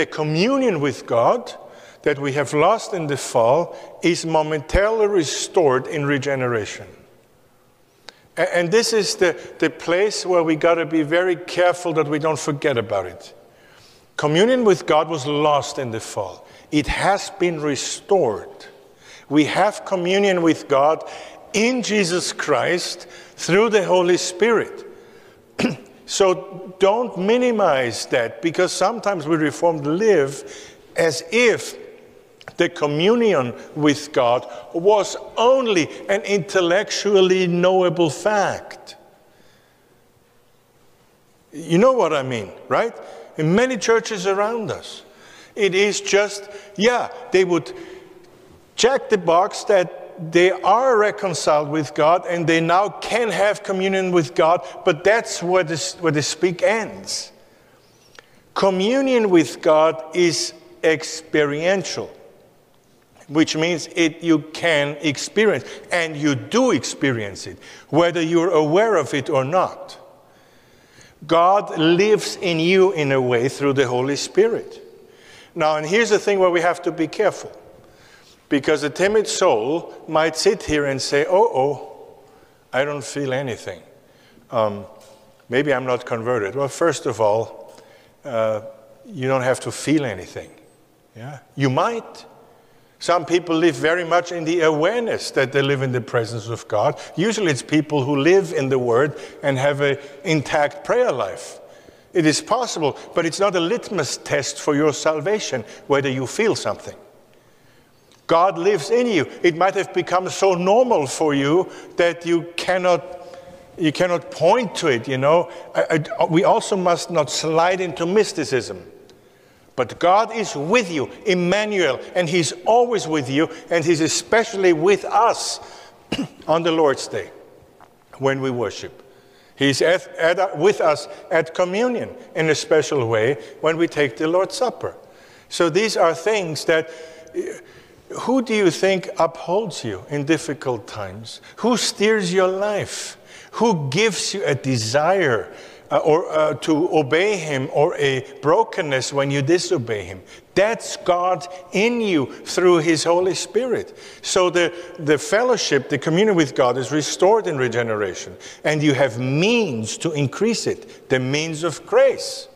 the communion with God that we have lost in the fall is momentarily restored in regeneration. And this is the place where we got to be very careful that we don't forget about it. Communion with God was lost in the fall. It has been restored. We have communion with God in Jesus Christ through the Holy Spirit. So don't minimize that, because sometimes we Reformed live as if the communion with God was only an intellectually knowable fact. You know what I mean, right? In many churches around us, it is just, they would check the box that they are reconciled with God and they now can have communion with God, but that's where the speak ends. Communion with God is experiential, which means you can experience, and you do experience it, whether you're aware of it or not. God lives in you in a way through the Holy Spirit. Now, and here's the thing where we have to be careful. Because a timid soul might sit here and say, I don't feel anything. Maybe I'm not converted. Well, first of all, you don't have to feel anything. Yeah? You might. Some people live very much in the awareness that they live in the presence of God. Usually it's people who live in the Word and have an intact prayer life. It is possible, but it's not a litmus test for your salvation, whether you feel something. God lives in you. It might have become so normal for you that you cannot point to it, you know. We also must not slide into mysticism. But God is with you, Emmanuel, and He's always with you, and He's especially with us on the Lord's Day when we worship. He's with us at communion in a special way when we take the Lord's Supper. So these are things that... Who do you think upholds you in difficult times? Who steers your life? Who gives you a desire to obey Him, or a brokenness when you disobey Him? That's God in you through His Holy Spirit. So the fellowship, the communion with God is restored in regeneration. And you have means to increase it, the means of grace.